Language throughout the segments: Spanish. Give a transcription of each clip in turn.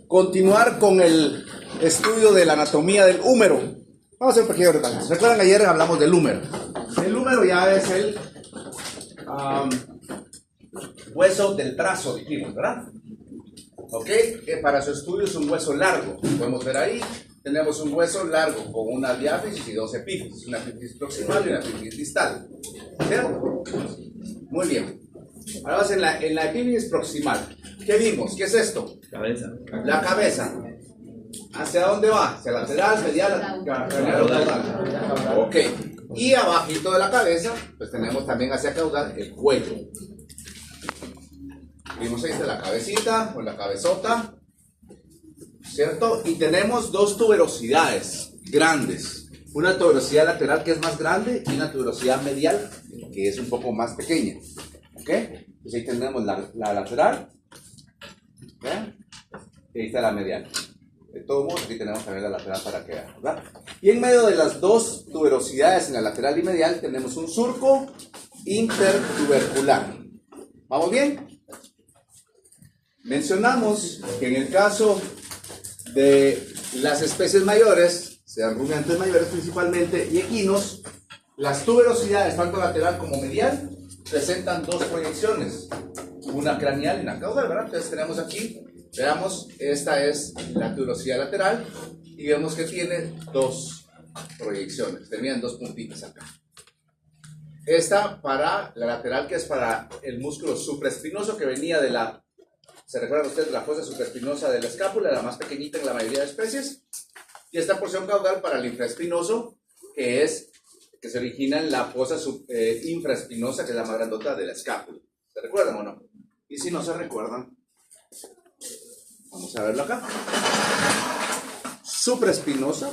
continuar con el estudio de la anatomía del húmero. Vamos a hacer un pequeño repaso. ¿Se acuerdan? Ayer hablamos del húmero. El húmero ya es el hueso del brazo, dijimos, ¿verdad? Ok, que para su estudio es un hueso largo. Podemos ver ahí, tenemos un hueso largo con una diáfisis y dos epífisis. Una epífisis proximal y una epífisis distal. ¿Cierto? Muy bien. Ahora vamos en la epífisis proximal. ¿Qué vimos? ¿Qué es esto? Cabeza. La cabeza. ¿Hacia dónde va? ¿Hacia lateral, medial, caudal? Ok. Y abajito de la cabeza, pues tenemos también hacia caudal el cuello. Vimos ahí está la cabecita o la cabezota, ¿cierto? Y tenemos dos tuberosidades grandes. Una tuberosidad lateral que es más grande y una tuberosidad medial que es un poco más pequeña. ¿Ok? Pues ahí tenemos la lateral. ¿Vean? Y ahí está la medial. De todos modos, aquí tenemos también la lateral para que vean, ¿verdad? Y en medio de las dos tuberosidades, en la lateral y medial, tenemos un surco intertubercular. ¿Vamos bien? Mencionamos que en el caso de las especies mayores, sean rumiantes mayores principalmente, y equinos, las tuberosidades, tanto lateral como medial, presentan dos proyecciones, una craneal y una caudal, ¿verdad? Entonces tenemos aquí, veamos, esta es la tuberosidad lateral y vemos que tiene dos proyecciones, terminan dos puntitas acá. Esta para la lateral, que es para el músculo supraespinoso que venía de la, ¿se recuerdan ustedes de la fosa supraespinosa de la escápula, la más pequeñita en la mayoría de especies? Y esta porción caudal para el infraespinoso, que se origina en la fosa infraespinosa, que es la más grandota de la escápula. ¿Se recuerdan o no? Y si no se recuerdan, vamos a verlo acá. Supraespinosa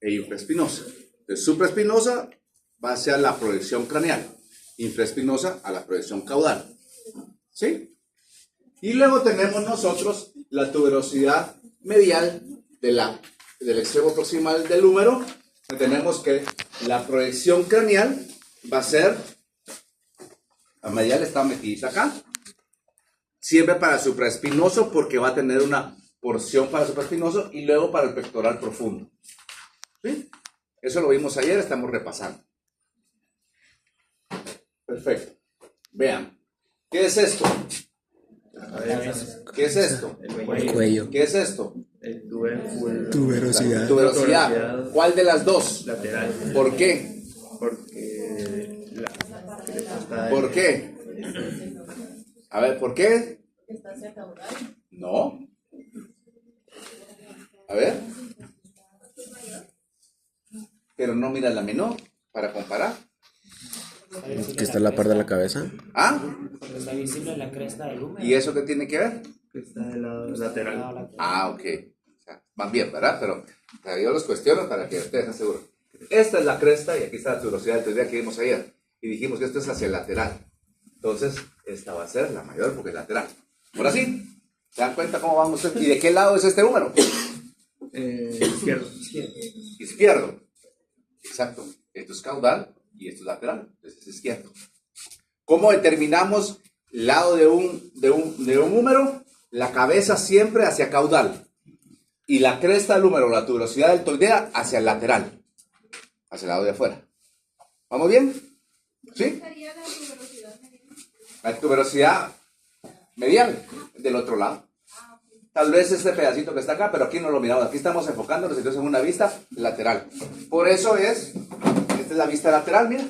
e infraespinosa. Entonces, supraespinosa va hacia la proyección craneal, infraespinosa a la proyección caudal. ¿Sí? Y luego tenemos nosotros la tuberosidad medial del extremo proximal del húmero. Tenemos que la proyección craneal va a ser, la medial está metida acá, siempre para supraespinoso porque va a tener una porción para supraespinoso y luego para el pectoral profundo. ¿Sí? Eso lo vimos ayer, estamos repasando. Perfecto. Vean, ¿qué es esto? ¿Qué es esto? El cuello. ¿Qué es esto? El tubérculo. Tuberosidad. Tuberosidad. ¿Cuál de las dos? Lateral. ¿Por qué? Porque ¿Por qué? A ver, ¿por qué? No. A ver. Pero no miras la menor para comparar. Que está en la parte de la cabeza. ¿Ah? Porque está visible la cresta del húmero. ¿Y eso qué tiene que ver? que está del lado lateral. Ah, ok. O sea, van bien, ¿verdad? Pero yo los cuestiono para que ustedes estén seguros. Esta es la cresta y aquí está la tuberosidad del teoría que vimos ayer. Y dijimos que esto es hacia el lateral. Entonces, esta va a ser la mayor porque es lateral. Ahora sí, ¿se dan cuenta cómo vamos? ¿Y de qué lado es este húmero? Izquierdo. Izquierdo. Exacto. Esto es caudal y esto es lateral. Entonces es izquierdo. ¿Cómo determinamos el lado de un húmero? La cabeza siempre hacia caudal. Y la cresta del húmero, la tuberosidad deltoidea, hacia el lateral. Hacia el lado de afuera. ¿Vamos bien? ¿Sí? La tuberosidad medial del otro lado. Tal vez este pedacito que está acá, pero aquí no lo miramos. Aquí estamos enfocándonos entonces en una vista lateral. Por eso esta es la vista lateral, mira.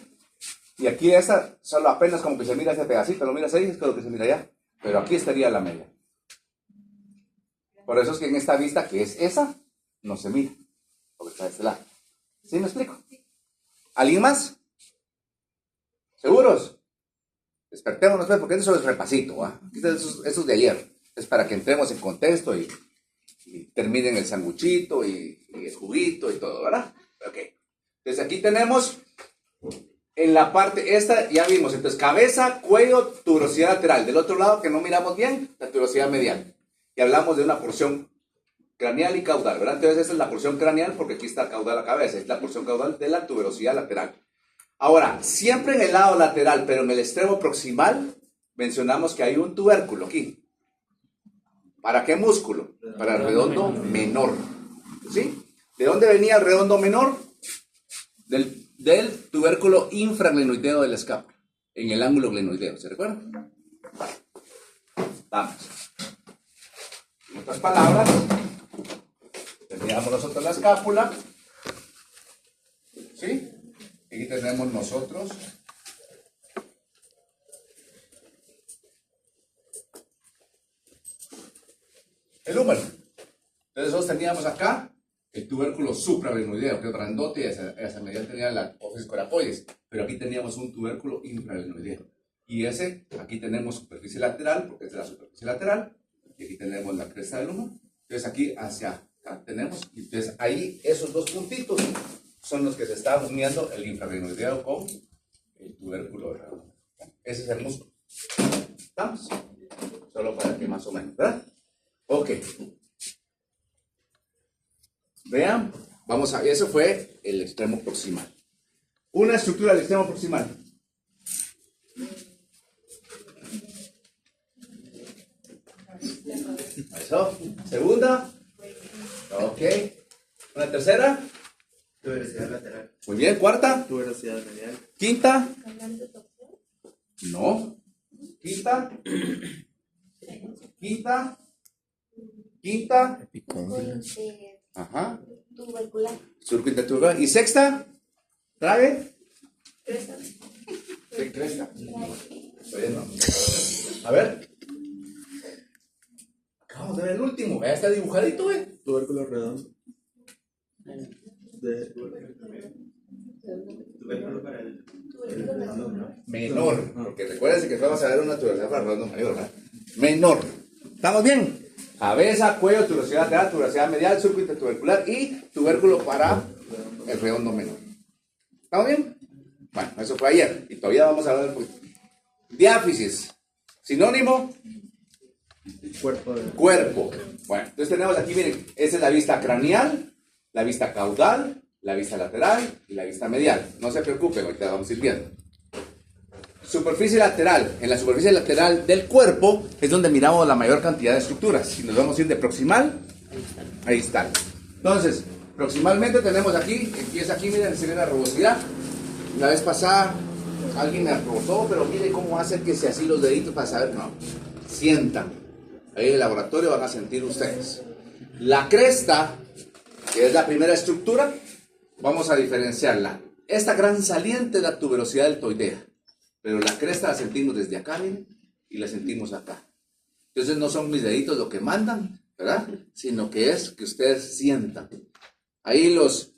Y aquí esta, solo apenas como que se mira ese pedacito, lo miras ahí, es como que se mira allá. Pero aquí estaría la media. Por eso es que en esta vista, que es esa, no se mira. Porque está de este lado. ¿Sí me explico? ¿Alguien más? ¿Seguros? Despertémonos, porque eso es repasito, ¿ah? Eso es de ayer. Es para que entremos en contexto y terminen el sanguchito y el juguito y todo, ¿verdad? Ok. Entonces aquí tenemos en la parte, esta ya vimos, entonces cabeza, cuello, tuberosidad lateral. Del otro lado que no miramos bien, la tuberosidad medial. Y hablamos de una porción craneal y caudal, ¿verdad? Entonces esta es la porción craneal porque aquí está caudal la cabeza, es la porción caudal de la tuberosidad lateral. Ahora, siempre en el lado lateral, pero en el extremo proximal, mencionamos que hay un tubérculo aquí. ¿Para qué músculo? Para el redondo menor. ¿Sí? ¿De dónde venía el redondo menor? Del tubérculo infraglenoideo de la escápula, en el ángulo glenoideo, ¿se recuerdan? Vale. Vamos. En otras palabras, teníamos nosotros la escápula, ¿sí? Aquí tenemos nosotros el húmero. Entonces nosotros teníamos acá el tubérculo suprarenoideo, que es grandote, y esa medida tenía la apófisis coracoides, pero aquí teníamos un tubérculo infrarenoideo. Y ese, aquí tenemos superficie lateral, porque es de la superficie lateral, y aquí tenemos la cresta del húmero. Entonces aquí hacia acá tenemos, y entonces ahí esos dos puntitos son los que se está uniendo el infrarenoideo con el tubérculo redondo. Ese es el músculo. ¿Estamos? Solo para que más o menos, ¿verdad? Ok. Vean, vamos a, eso fue el extremo proximal. Una estructura del extremo proximal. Eso. Segunda. Ok. Una tercera. Tuberosidad lateral. Muy bien. Cuarta. Tuberosidad medial. Quinta. No. Quinta. Quinta. Quinta. Epicóndila. Ajá. Tubercular. Surco intertubular. ¿Y sexta? ¿Trague? Cresta. Sí, cresta. Todavía no. A ver. Acabamos de ver el último. Ya está dibujadito, ¿eh? Tubérculo redondo. Tubérculo para el redondo, ¿no? Menor. Porque recuérdense que vamos a ver una tuberosidad para el redondo mayor, ¿verdad? Menor. ¿Estamos bien? Cabeza, cuello, tuberosidad lateral, tuberosidad medial, surco intertubercular y tubérculo para el redondo menor. ¿Estamos bien? Bueno, eso fue ayer. Y todavía vamos a hablar de diáfisis. Sinónimo. Cuerpo de... Cuerpo. Bueno, entonces tenemos aquí, miren, esa es la vista craneal, la vista caudal, la vista lateral y la vista medial. No se preocupen, ahorita vamos a ir viendo. Superficie lateral. En la superficie lateral del cuerpo es donde miramos la mayor cantidad de estructuras. Si nos vamos a ir de proximal, ahí está. Entonces, proximalmente tenemos aquí, empieza aquí, miren, se ve la rugosidad. La vez pasada alguien me rebotó, pero miren cómo hace que se así los deditos para saber, no. Sientan. Ahí en el laboratorio van a sentir ustedes. La cresta, que es la primera estructura, vamos a diferenciarla. Esta gran saliente es la tuberosidad deltoidea, pero la cresta la sentimos desde acá, miren, y la sentimos acá. Entonces no son mis deditos lo que mandan, ¿verdad? Sino que es que ustedes sientan. Ahí los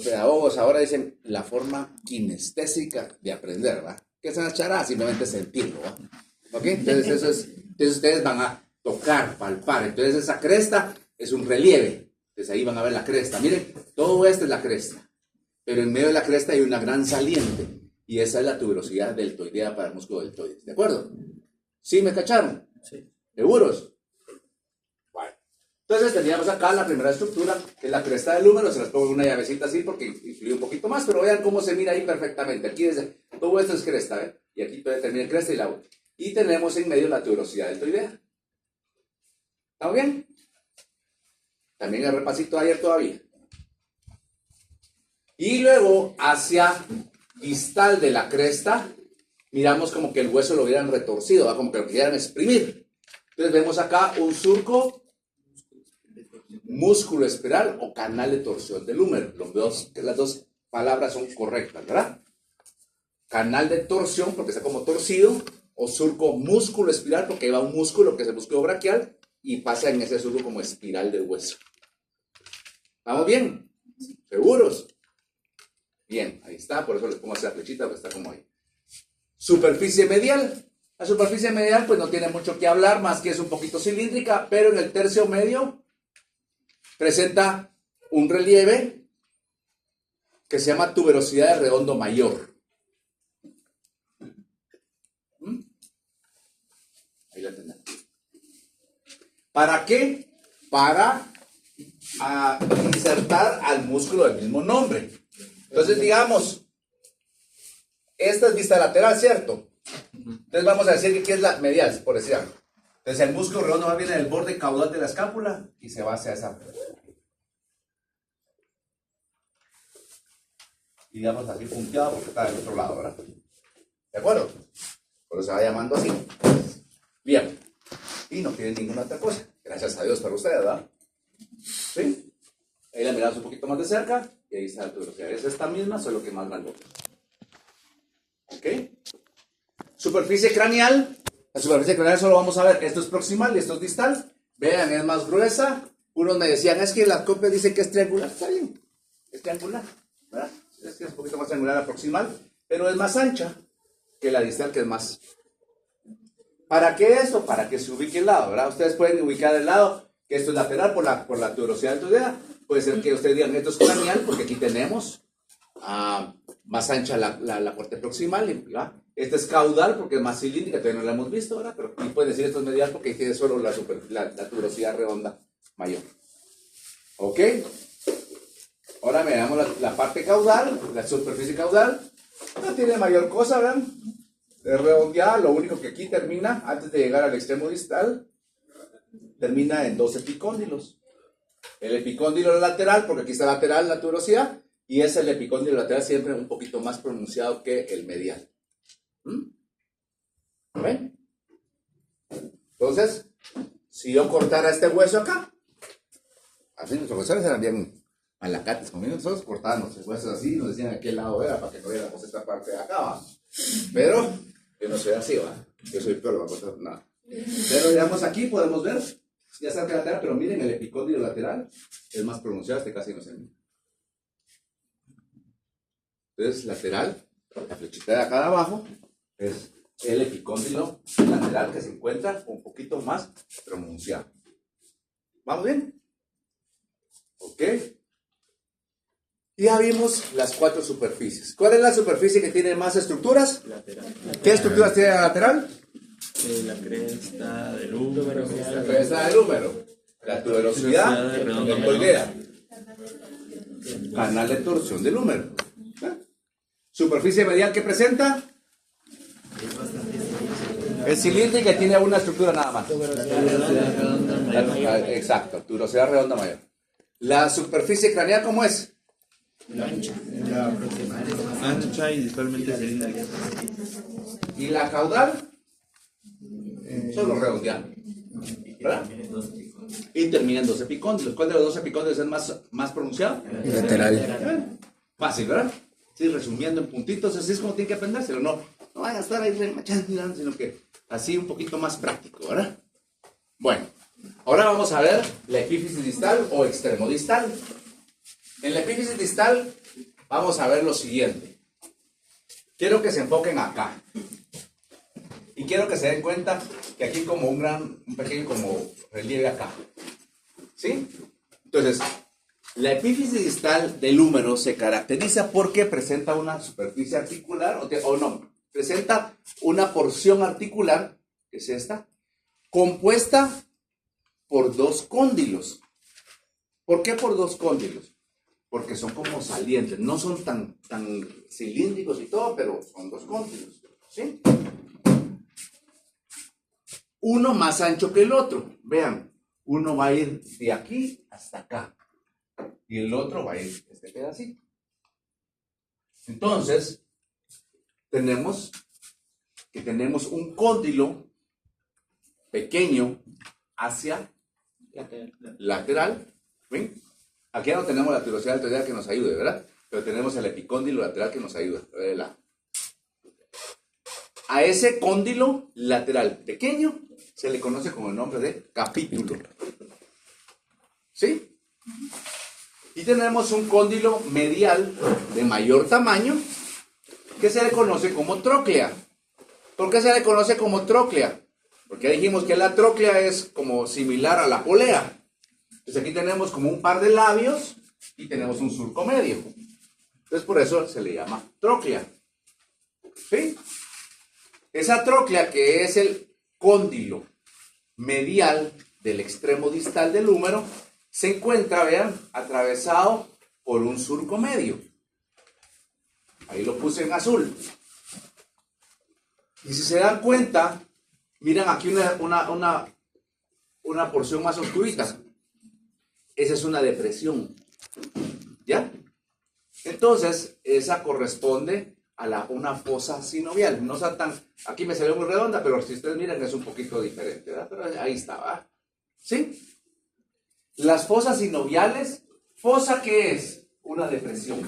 pedagogos ahora dicen la forma kinestésica de aprender, ¿verdad? ¿Qué es una charada? Simplemente sentirlo, ¿verdad? ¿Ok? Entonces eso es, entonces ustedes van a tocar, palpar. Entonces esa cresta es un relieve. Entonces ahí van a ver la cresta. Miren, todo esto es la cresta. Pero en medio de la cresta hay una gran saliente. Y esa es la tuberosidad deltoidea para el músculo deltoides. ¿De acuerdo? ¿Sí me cacharon? Sí. ¿Seguros? Bueno. Entonces teníamos acá la primera estructura, que es la cresta del húmero. Se las pongo en una llavecita así porque influye un poquito más, pero vean cómo se mira ahí perfectamente. Aquí desde, todo esto es cresta, ¿eh? Y aquí todavía termina cresta y la otra. Y tenemos en medio la tuberosidad deltoidea. ¿Estamos bien? También el repasito de ayer todavía. Y luego hacia distal de la cresta, miramos como que el hueso lo hubieran retorcido, ¿verdad? Como que lo quisieran exprimir. Entonces vemos acá un surco músculo espiral o canal de torsión del húmero. Las dos palabras son correctas, ¿verdad? Canal de torsión porque está como torcido, o surco músculo espiral porque va un músculo que es el músculo braquial y pasa en ese surco como espiral del hueso. ¿Estamos bien? ¿Seguros? Bien, ahí está, por eso les pongo esa flechita, porque está como ahí. Superficie medial. La superficie medial pues no tiene mucho que hablar, más que es un poquito cilíndrica, pero en el tercio medio presenta un relieve que se llama tuberosidad de redondo mayor. Ahí la tenemos. ¿Para qué? Para insertar al músculo del mismo nombre. Entonces, digamos, esta es vista lateral, ¿cierto? Entonces vamos a decir que aquí es la medial, por decir algo. Entonces el músculo redondo va bien en el borde caudal de la escápula y se va hacia esa. Y digamos así punteado porque está del otro lado, ¿verdad? ¿De acuerdo? Por eso se va llamando así. Bien. Y no tiene ninguna otra cosa. Gracias a Dios para ustedes, ¿verdad? ¿Sí? Ahí la miramos un poquito más de cerca y ahí está la tuberosidad. Es esta misma, solo que más grande. ¿Ok? Superficie craneal. La superficie craneal solo vamos a ver. Esto es proximal y esto es distal. Vean, es más gruesa. Unos me decían, es que las copias dicen que es triangular. Está bien. Es triangular, ¿verdad? Es que es un poquito más triangular la proximal, pero es más ancha que la distal, que es más. ¿Para qué esto? Para que se ubique el lado, ¿verdad? Ustedes pueden ubicar el lado, que esto es lateral por la tuberosidad de tu idea. Puede ser que ustedes digan, esto es craneal, porque aquí tenemos más ancha la parte proximal, ¿verdad? Esta es caudal, porque es más cilíndrica, todavía no la hemos visto, ¿verdad? Pero aquí pueden decir esto es medial, porque tiene solo la tuberosidad redonda mayor. ¿Ok? Ahora veamos la parte caudal, la superficie caudal. No tiene mayor cosa, ¿verdad? Es redondeada, lo único que aquí termina, antes de llegar al extremo distal, termina en dos epicóndilos. El epicóndilo lateral, porque aquí está lateral la tuberosidad, y es el epicóndilo lateral siempre un poquito más pronunciado que el medial. ¿Ven? Entonces, si yo cortara este hueso acá, así nuestros profesores eran bien malacates conmigo, nosotros cortábamos los huesos así, nos decían a qué lado era para que no viéramos esta parte de acá, ¿va? Pero yo no soy así, ¿va? Yo soy peor, no va a cortar nada. Pero digamos aquí podemos ver, ya está el lateral, pero miren el epicóndilo lateral, es más pronunciado, este casi no se ve. Entonces, lateral, la flechita de acá de abajo, es el epicóndilo lateral que se encuentra un poquito más pronunciado. ¿Vamos bien? ¿Ok? Ya vimos las cuatro superficies. ¿Cuál es la superficie que tiene más estructuras? Lateral. ¿Qué estructuras tiene la lateral? La cresta del húmero. La cresta del húmero, la tuberosidad, la colguera, canal de torsión del húmero. Superficie medial que presenta es cilíndrica y tiene una estructura nada más. Exacto, tuberosidad redonda mayor. La superficie craneal, ¿cómo es? Ancha y distalmente cilíndrica. Y la caudal, solo redondeada, ¿verdad? Y termina en dos epicóndilos. ¿Cuál de los dos epicóndilos es más pronunciado? Lateral. Fácil, ¿verdad? Sí, resumiendo en puntitos, así es como tiene que aprendérselo. No vaya a estar ahí remachando, sino que así un poquito más práctico, ¿verdad? Bueno, ahora vamos a ver la epífisis distal o extremo distal. En la epífisis distal vamos a ver lo siguiente. Quiero que se enfoquen acá. Y quiero que se den cuenta que aquí hay como un pequeño como relieve acá. ¿Sí? Entonces, la epífisis distal del húmero se caracteriza porque presenta una superficie articular, o no, presenta una porción articular, que es esta, compuesta por dos cóndilos. ¿Por qué por dos cóndilos? Porque son como salientes, no son tan cilíndricos y todo, pero son dos cóndilos, ¿sí? Uno más ancho que el otro. Vean, uno va a ir de aquí hasta acá y el otro va a ir este pedacito. Entonces, tenemos un cóndilo pequeño hacia lateral. ¿Ven? Aquí ya no tenemos la tuberosidad lateral que nos ayude, ¿verdad? Pero tenemos el epicóndilo lateral que nos ayuda. A ese cóndilo lateral pequeño se le conoce con el nombre de capítulo. ¿Sí? Y tenemos un cóndilo medial de mayor tamaño que se le conoce como tróclea. ¿Por qué se le conoce como tróclea? Porque dijimos que la tróclea es como similar a la polea. Entonces aquí tenemos como un par de labios y tenemos un surco medio. Entonces por eso se le llama tróclea. ¿Sí? Esa tróclea, que es el cóndilo medial del extremo distal del húmero, se encuentra, vean, atravesado por un surco medio. Ahí lo puse en azul. Y si se dan cuenta, miran aquí una una porción más oscurita. Esa es una depresión. ¿Ya? Entonces, esa corresponde a una fosa sinovial. No sea tan, aquí me salió muy redonda, pero si ustedes miran es un poquito diferente, ¿verdad? Pero ahí está, ¿va? ¿Sí? Las fosas sinoviales, ¿fosa qué es? Una depresión.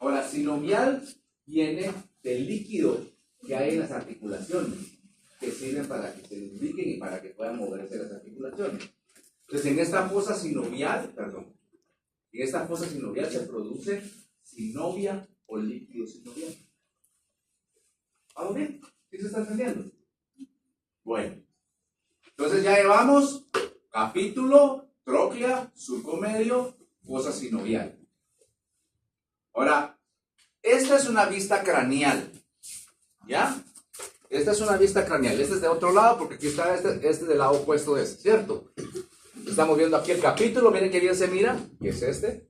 Ahora, sinovial viene del líquido que hay en las articulaciones, que sirven para que se lubriquen y para que puedan moverse las articulaciones. Entonces, en esta fosa sinovial, se produce sinovia o líquido sinovial. ¿Vamos bien? ¿Sí se está entendiendo? Bueno, entonces ya llevamos capítulo, tróclea, surco medio, fosa sinovial. Ahora, esta es una vista craneal, ¿ya? Esta es una vista craneal, este es de otro lado porque aquí está este del lado opuesto de este, ¿cierto? Estamos viendo aquí el capítulo, miren qué bien se mira, que es este.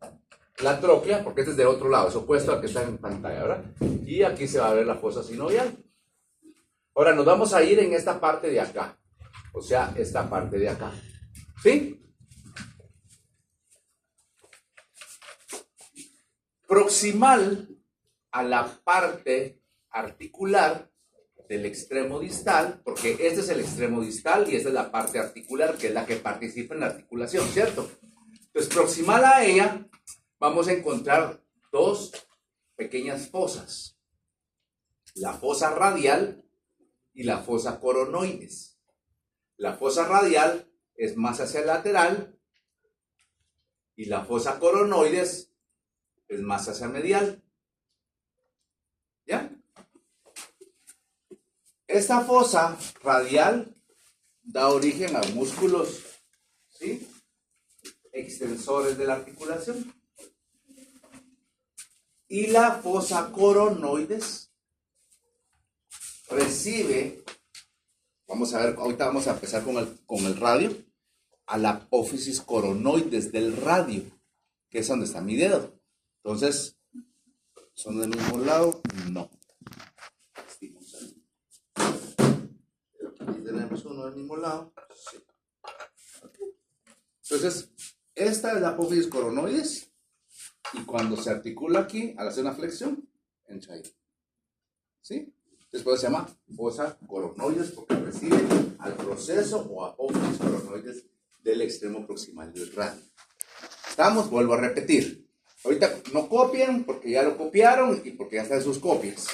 La tróclea, porque este es de otro lado, es opuesto al que está en pantalla, ¿verdad? Y aquí se va a ver la fosa sinovial. Ahora nos vamos a ir en esta parte de acá, o sea, esta parte de acá, ¿sí? Proximal a la parte articular del extremo distal, porque este es el extremo distal y esta es la parte articular, que es la que participa en la articulación, ¿cierto? Entonces, proximal a ella, vamos a encontrar dos pequeñas fosas. La fosa radial y la fosa coronoides. La fosa radial es más hacia el lateral y la fosa coronoides es más hacia medial. ¿Ya? Esta fosa radial da origen a músculos, ¿sí?, extensores de la articulación. Y la fosa coronoides recibe, vamos a ver, ahorita vamos a empezar con el radio, a la apófisis coronoides del radio, que es donde está mi dedo. Entonces, ¿son del mismo lado? No. Aquí tenemos uno del mismo lado. Sí. Entonces, esta es la apófisis coronoides y cuando se articula aquí, al hacer una flexión, entra ahí. ¿Sí? Después se llama fosa coronoides porque recibe al proceso o apófisis coronoides del extremo proximal del radio. ¿Estamos? Vuelvo a repetir. Ahorita no copien porque ya lo copiaron y porque ya están sus copias.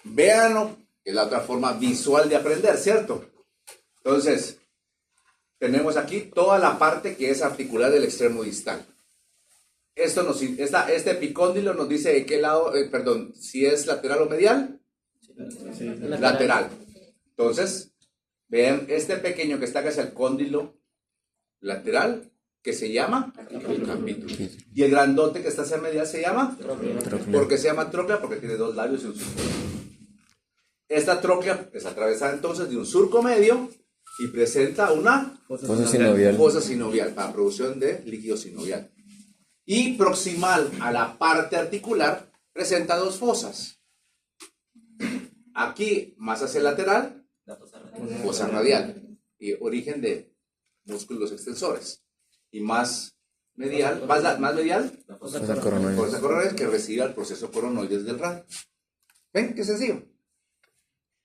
Véanlo, que es la otra forma visual de aprender, ¿cierto? Entonces, tenemos aquí toda la parte que es articular del extremo distal. Este epicóndilo nos dice de qué lado, si es lateral o medial. Sí, Lateral. Entonces, vean este pequeño que está acá es el cóndilo lateral, que se llama capítulo. Y el grandote que está hacia medial se llama Tróclea. ¿Por qué se llama tróclea? Porque tiene dos labios y un surco. Esta tróclea es atravesada entonces de un surco medio y presenta una Fosa sinovial. fosa sinovial para producción de líquido sinovial. Y proximal a la parte articular presenta dos fosas. Aquí, más hacia el lateral, fosa radial y origen de músculos extensores. Y más medial, más medial, Fosa coronoides. fosa coronoides que recibe el proceso coronoides del radio. ¿Ven? Qué sencillo.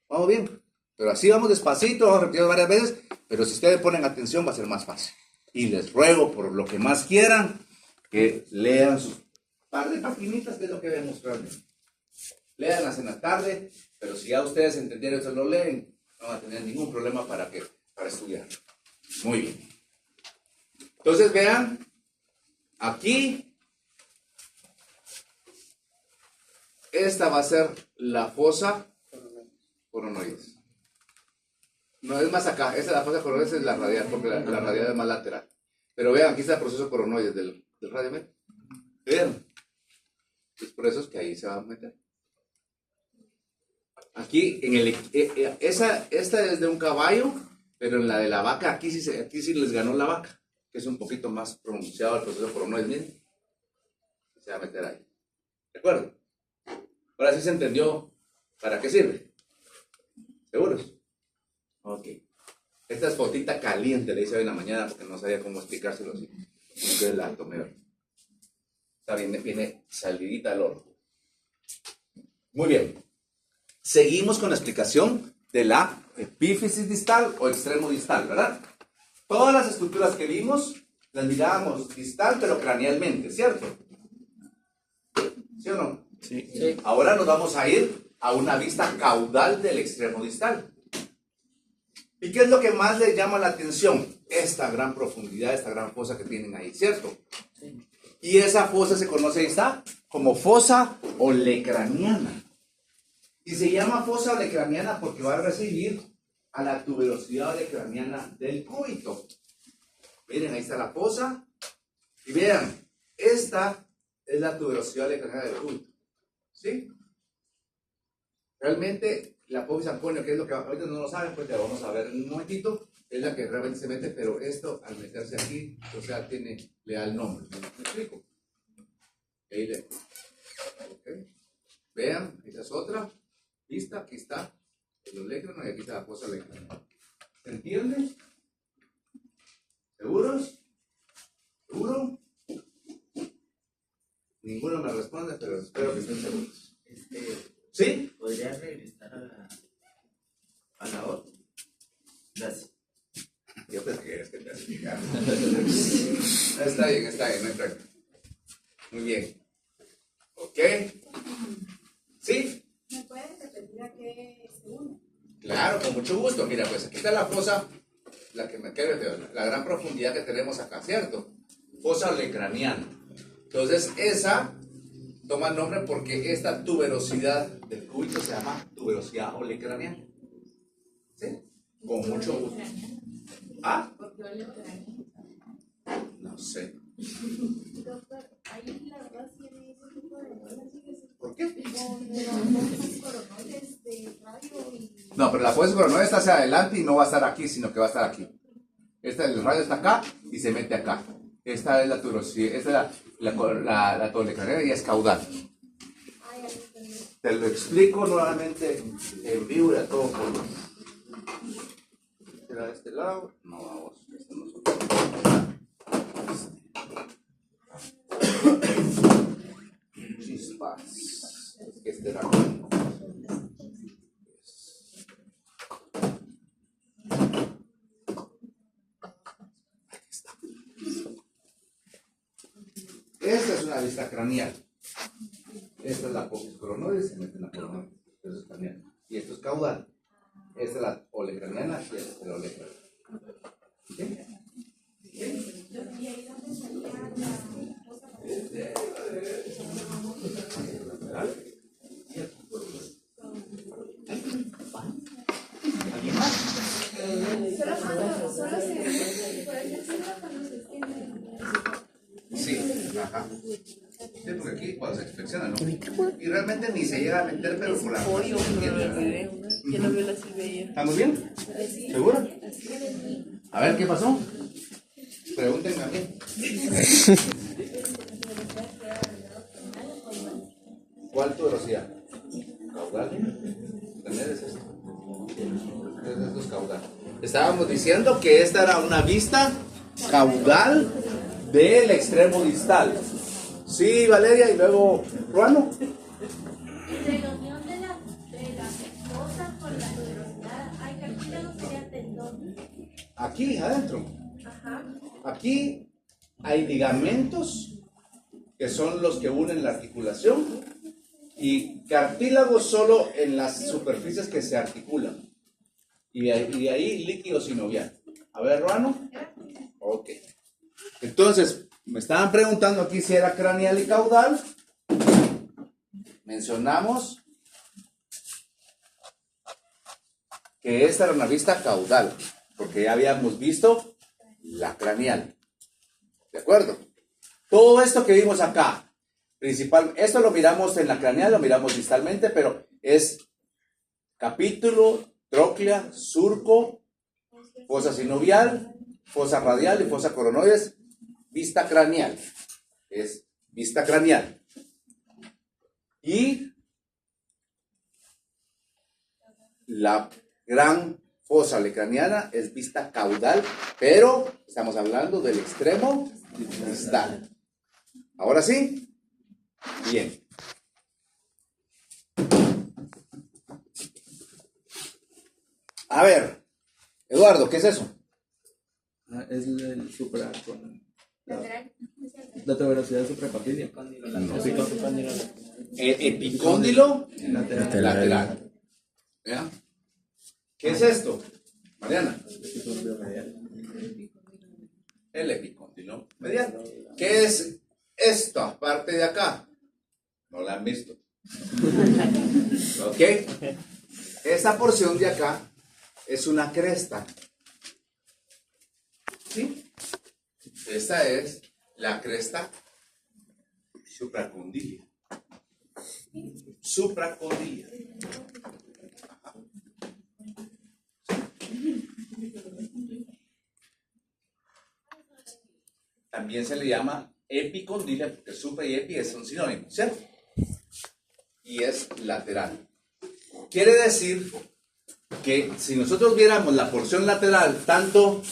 Vamos bien. Pero así vamos despacito, vamos repitiendo varias veces, pero si ustedes ponen atención va a ser más fácil. Y les ruego, por lo que más quieran, que lean sus par de paginitas, que es lo que vemos realmente. Léanlas en la tarde, pero si ya ustedes entendieron eso, lo leen, no van a tener ningún problema para estudiar. Muy bien. Entonces vean, aquí, esta va a ser la fosa coronoides. No es más acá, esta es la fosa coronoides, es la radial, porque la radial es más lateral. Pero vean, aquí está el proceso coronoides del radio. Vean. Es por eso es que ahí se va a meter. Aquí, esta es de un caballo, pero en la de la vaca, aquí sí les ganó la vaca, que es un poquito más pronunciado el proceso coronoides. Miren. Se va a meter ahí. ¿De acuerdo? Ahora sí se entendió para qué sirve. ¿Seguros? Ok. Esta es fotita caliente, le hice hoy en la mañana porque no sabía cómo explicárselo así. Entonces la tomé hoy. Está bien, viene salidita al horno. Muy bien. Seguimos con la explicación de la epífisis distal o extremo distal, ¿verdad? Todas las estructuras que vimos las mirábamos distal pero cranealmente, ¿cierto? ¿Sí o no? Sí. Sí. Ahora nos vamos a ir a una vista caudal del extremo distal. ¿Y qué es lo que más les llama la atención? Esta gran profundidad, esta gran fosa que tienen ahí, ¿cierto? Sí. Y esa fosa se conoce, ahí está, como fosa olecraniana. Y se llama fosa olecraniana porque va a recibir a la tuberosidad olecraniana del cúbito. Miren, ahí está la fosa. Y vean, esta es la tuberosidad olecraniana del cúbito. ¿Sí? Realmente, la apófisis Anconio, que es lo que ahorita no lo saben, pues ya vamos a ver en un momentito, es la que realmente se mete, pero esto, al meterse aquí, o sea, le da el nombre. ¿Me explico? Ahí le. Okay. Vean, esa es otra vista, aquí está el olecrano y aquí está la fosa olecraniana. ¿Se entiende? ¿Seguros? ¿Seguro? Ninguno me responde, pero espero que estén seguros. ¿Sí? ¿Podría regresar a la otra? Gracias. Yo te quieres que te explicar. Está bien, no hay problema. Muy bien. ¿Ok? ¿Sí? ¿Me puedes repetir a qué se une? Claro, con mucho gusto. Mira, pues aquí está la fosa, la que me queda, la gran profundidad que tenemos acá, ¿cierto? Fosa olecraniana. Entonces, esa toma nombre porque esta tuberosidad del cúbito se llama tuberosidad olecraniana. ¿Sí? Con mucho gusto. ¿Ah? ¿Por qué olecraniana? No sé. Doctor, ahí la verdad tiene ese tipo de cosas. ¿Por qué? Con los coronoides de radio y... No, pero la fosa coronoide está hacia adelante y no va a estar aquí, sino que va a estar aquí. El radio está acá y se mete acá. Esta es la tuberosidad, esta es la olecraniana y es caudal. Ay, ahí entendí. Te lo explico nuevamente en vivo y a todo color. ¿Será de este lado? No, vamos. Este no es chispas. Es que este era. Esta es una vista craneal. Esta es la apófisis coronoide, se mete en la coronoide. Esto es craneal. Y esto es caudal. Esta es la olecraniana y esta es la olecraniana. ¿Sí? Solo se puede decir cuando se extiende. Sí, ajá. Sí, porque aquí cuando se inspecciona, ¿no? Y realmente ni se llega a meter, pero por la fuerza se entiende, ¿verdad? Que no veo la Silveira. ¿Está muy bien? ¿Seguro? A ver, ¿qué pasó? Pregúntenme a mí. ¿Cuál tuberosidad? ¿Caudal? ¿También es esto? Esto es caudal. Estábamos diciendo que esta era una vista caudal del extremo distal. Sí, Valeria, y luego Ruano. Entre la unión de las fosas con la tuberosidad, hay cartílago, sería tendón. Aquí adentro. Ajá. Aquí hay ligamentos que son los que unen la articulación y cartílagos solo en las superficies que se articulan. Y de ahí líquido sinovial. A ver, Ruano. Ok. Entonces, me estaban preguntando aquí si era craneal y caudal. Mencionamos que esta era una vista caudal, porque ya habíamos visto la craneal. ¿De acuerdo? Todo esto que vimos acá, esto lo miramos en la craneal, lo miramos distalmente, pero es capítulo, tróclea, surco, fosa sinovial, fosa radial y fosa coronoides. Vista craneal, es vista craneal. Y la gran fosa lecraniana es vista caudal, pero estamos hablando del extremo distal. ¿Ahora sí? Bien. A ver, Eduardo, ¿qué es eso? Es el supra con Lateral. la tuberosidad supracondilia. El epicóndilo Lateral. lateral. ¿Ya? ¿Qué es esto, Mariana? El epicóndilo medial. ¿Qué es esta parte de acá? No la han visto. ¿Ok? Esta porción de acá es una cresta. ¿Sí? Esta es la cresta supracondilia. Supracondilia. También se le llama epicondilia, porque supra y epi son sinónimos, ¿cierto? Y es lateral. Quiere decir que si nosotros viéramos la porción lateral, tanto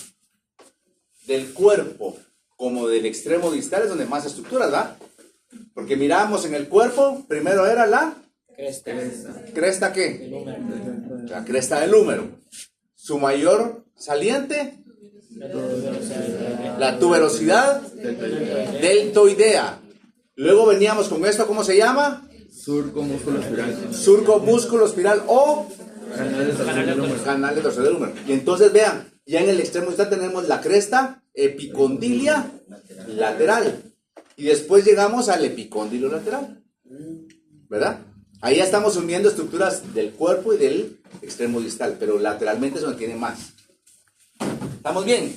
del cuerpo como del extremo distal, es donde más estructuras, ¿verdad? Porque miramos en el cuerpo, primero era la cresta, ¿qué? La cresta del húmero. Su mayor saliente, la tuberosidad deltoidea. Luego veníamos con esto, ¿cómo se llama? Surco músculo espiral. Surco músculo espiral o Canal de torsión del húmero. canal de torsión del húmero. Y entonces vean, ya en el extremo distal tenemos la cresta epicondilia lateral. Y después llegamos al epicóndilo lateral. ¿Verdad? Ahí ya estamos uniendo estructuras del cuerpo y del extremo distal, pero lateralmente es donde tiene más. ¿Estamos bien?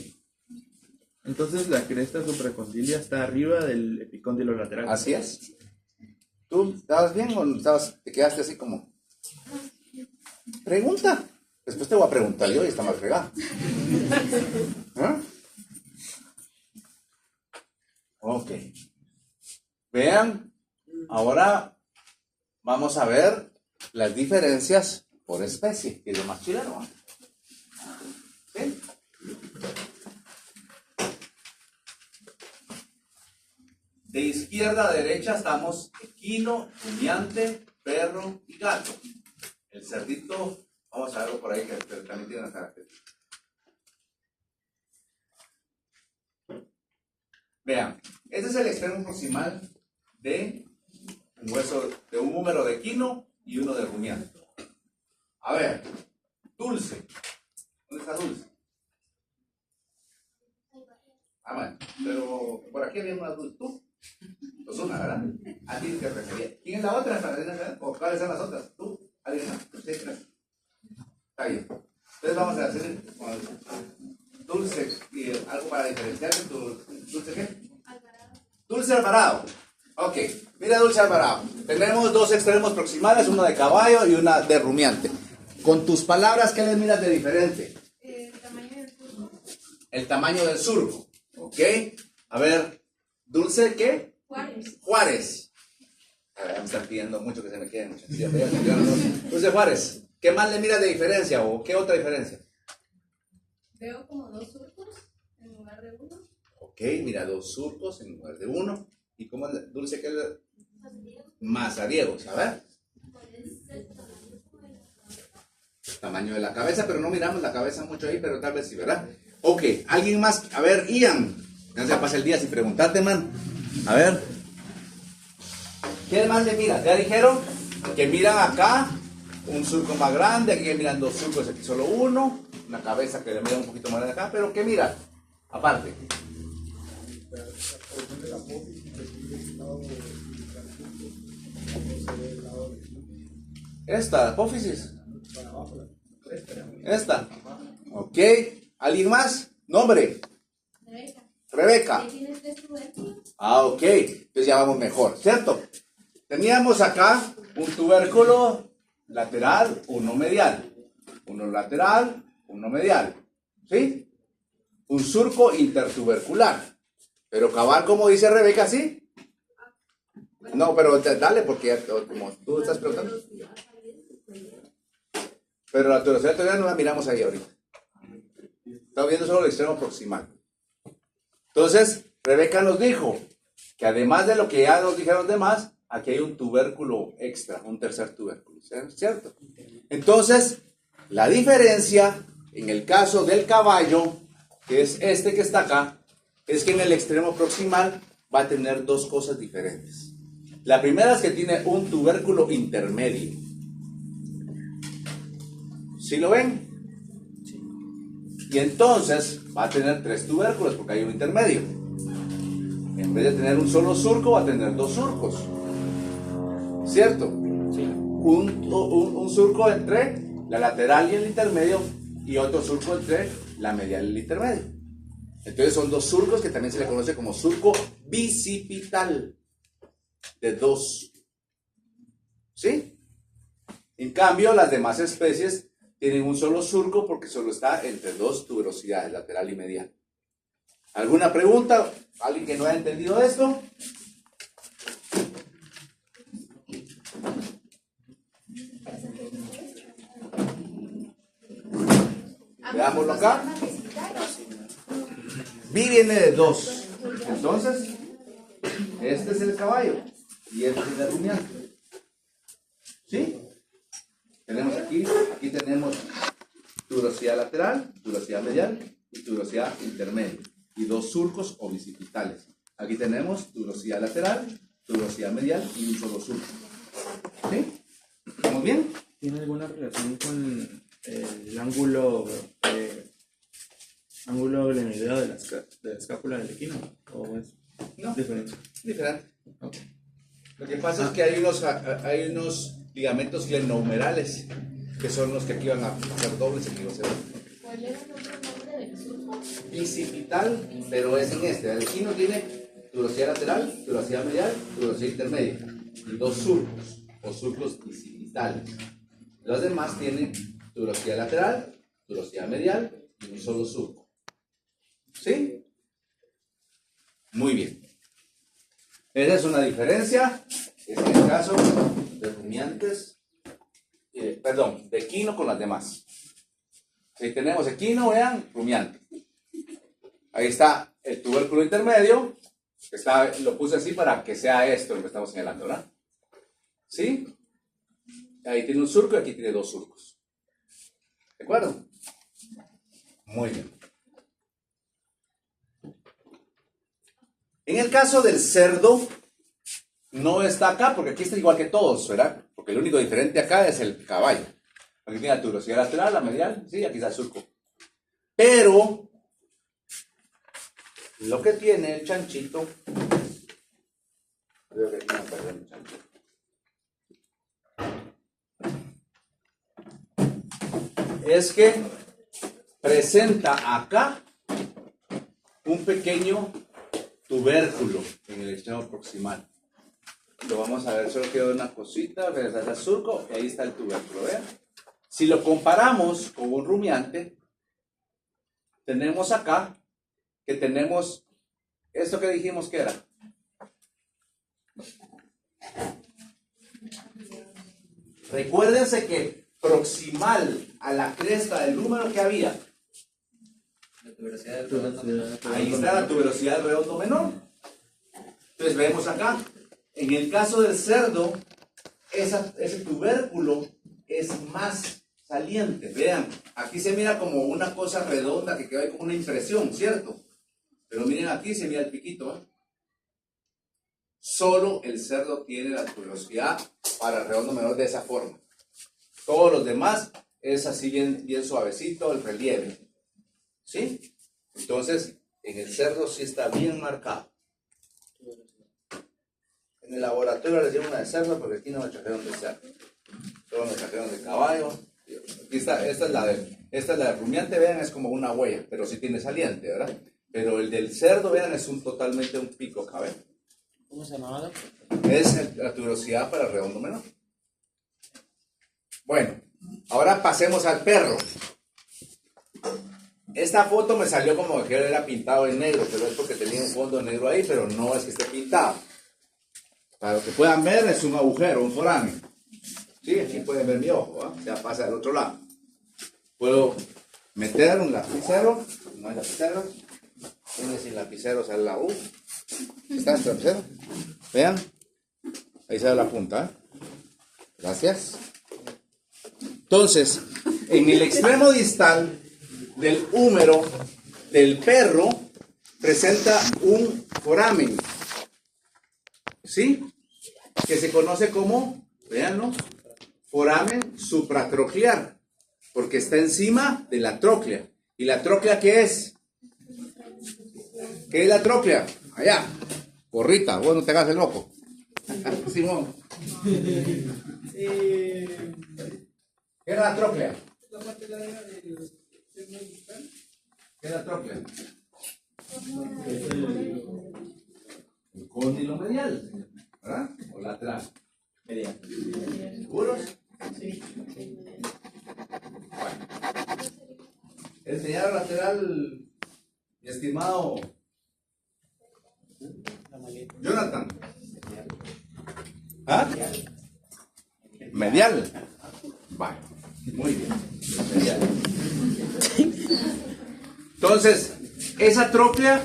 Entonces la cresta supracondilia está arriba del epicóndilo lateral. Así es. ¿Tú estabas bien o te quedaste así como? Pregunta. Después te voy a preguntar yo y está mal fregado. ¿Ah? Ok. Vean, ahora vamos a ver las diferencias por especie, que es lo más chileno, ¿eh? ¿Sí? De izquierda a derecha estamos equino, rumiante, perro y gato. El cerdito, vamos a verlo por ahí, que también tiene una característica. Vean, este es el extremo proximal de un hueso, de un húmero de equino y uno de rumiante. A ver, Dulce. ¿Dónde está Dulce? Ah, bueno, pero por aquí había una Dulce. ¿Tú? Pues una, ¿verdad? ¿A ti te refería? ¿Quién es la otra? ¿O cuáles son las otras? ¿Tú? ¿Alguien más? Sí, claro. Está bien. Entonces vamos a hacer Dulce y algo para diferenciar de tu Dulce ¿qué? Dulce Alvarado. Ok, mira Dulce Alvarado. Tenemos dos extremos proximales, uno de caballo y una de rumiante. Con tus palabras, ¿qué le miras de diferente? El tamaño del surco. El tamaño del surco. Ok. A ver, Dulce, ¿qué? Juárez. Juárez. A ver, me están pidiendo mucho que se me queden. Dulce Juárez, ¿qué más le miras de diferencia o qué otra diferencia? Veo como dos surcos en lugar de uno. Ok, mira, dos surcos en lugar de uno. ¿Y cómo es Dulce que es mazariegos? A ver. Tamaño de la cabeza, pero no miramos la cabeza mucho ahí, pero tal vez sí, ¿verdad? Ok, alguien más. A ver, Ian. Ya se pasa el día sin preguntarte, man. A ver. ¿Qué más le miras? Ya dijeron que miran acá un surco más grande, aquí miran dos surcos, aquí solo uno. Una cabeza que le mira un poquito más de acá, pero ¿qué mira? Aparte. Esta, apófisis. Esta. Ok. ¿Alguien más? Nombre. Rebeca. Rebeca. Ahí tienes tres tubérculos. Ah, ok. Entonces ya vamos mejor, ¿cierto? Teníamos acá un tubérculo lateral, uno medial. Uno lateral, uno medial. ¿Sí? Un surco intertubercular. Pero cabal, como dice Rebeca, ¿sí? No, pero dale, porque como tú estás preguntando. Pero la tuberosidad todavía no la miramos ahí ahorita. Estamos viendo solo el extremo proximal. Entonces, Rebeca nos dijo que además de lo que ya nos dijeron los demás, aquí hay un tubérculo extra, un tercer tubérculo, ¿cierto? Entonces, la diferencia en el caso del caballo, que es este que está acá, es que en el extremo proximal va a tener dos cosas diferentes. La primera es que tiene un tubérculo intermedio. ¿Sí lo ven? Y entonces va a tener tres tubérculos porque hay un intermedio. En vez de tener un solo surco, va a tener dos surcos. ¿Cierto? Sí. Un surco entre la lateral y el intermedio y otro surco entre la medial y el intermedio. Entonces son dos surcos que también se le conoce como surco bicipital de dos. ¿Sí? En cambio, las demás especies tienen un solo surco porque solo está entre dos tuberosidades, lateral y medial. ¿Alguna pregunta? ¿Alguien que no haya entendido esto? Veámoslo acá. B viene de dos. Entonces, este es el caballo y este es el rumiante. ¿Sí? Tenemos aquí tenemos tuberosidad lateral, tuberosidad medial y tuberosidad intermedia. Y dos surcos o bicipitales. Aquí tenemos tuberosidad lateral, tuberosidad medial y un solo surco. ¿Sí? ¿Estamos bien? ¿Tiene alguna relación con el ángulo glenoideo de la escápula del equino? ¿O es No, diferente? diferente. Ok. Lo que pasa es que hay unos ligamentos glenohumerales que son los que aquí van a hacer dobles y aquí va a ser ¿Cuál era el otro nombre del surco? bicipital, pero es en este. El equino tiene tuberosidad lateral, tuberosidad medial, tuberosidad intermedia y dos surcos o surcos bicipitales. Los demás tienen tuberosidad lateral, tuberosidad medial y un solo surco. ¿Sí? Muy bien. Esa es una diferencia. Es en el caso de rumiantes, de equino con las demás. Si tenemos equino, vean, rumiante. Ahí está el tubérculo intermedio. Lo puse así para que sea esto lo que estamos señalando, ¿verdad? ¿Sí? Ahí tiene un surco y aquí tiene dos surcos. ¿De acuerdo? Muy bien. En el caso del cerdo, no está acá porque aquí está igual que todos, ¿verdad? Porque el único diferente acá es el caballo. Aquí tiene la tuberosidad lateral, la medial, sí, aquí está el surco. Pero lo que tiene el chanchito, creo que no, perdón, el chanchito. Es que presenta acá un pequeño tubérculo en el extremo proximal. Lo vamos a ver, solo queda una cosita, regresar al surco y ahí está el tubérculo, ¿vean? Si lo comparamos con un rumiante, tenemos acá que tenemos esto que dijimos que era. Recuérdense que proximal a la cresta del número que había, La tuberosidad del redondo. ahí está la tuberosidad del redondo menor. Entonces vemos acá, en el caso del cerdo, ese tubérculo es más saliente. Vean, aquí se mira como una cosa redonda que queda ahí como una impresión, ¿cierto? Pero miren aquí, se mira el piquito, ¿eh? Solo el cerdo tiene la tuberosidad para el redondo menor de esa forma. Todos los demás es así bien suavecito el relieve. ¿Sí? Entonces, en el cerdo sí está bien marcado. En el laboratorio les llevo una de cerdo, porque aquí no me trajeron de cerdo. Solo me trajeron de caballo. Aquí está, esta es la de rumiante, vean, es como una huella, pero sí tiene saliente, ¿verdad? Pero el del cerdo, vean, es totalmente un pico acá, ¿ven? ¿Cómo se llamaba? Es la tuberosidad para el redondo menor. Bueno, ahora pasemos al perro. Esta foto me salió como que era pintado en negro, pero es porque tenía un fondo negro ahí, pero no es que esté pintado. Para lo que puedan ver, es un agujero, un foráneo. Sí, aquí pueden ver mi ojo, ¿eh? Ya pasa al otro lado. puedo meter un lapicero, no hay lapicero, viene sin lapicero, sale la U. ¿Está este lapicero? Vean, ahí sale la punta. Gracias. Entonces, en el extremo distal del húmero del perro presenta un foramen, ¿sí? Que se conoce como, véanlo, foramen supratroclear, porque está encima de la tróclea. ¿Y la tróclea qué es? ¿Qué es la tróclea? Allá, porrita, vos no te hagas el loco. Simón. ¿Qué es la tróclea? ¿Qué es la tróclea? El cóndilo medial, ¿verdad? O lateral. Medial. ¿Seguros? Sí. Bueno. El medial lateral, mi estimado Jonathan. ¿Ah? Medial. Vale. Muy bien. Medial. Entonces, esa tróclea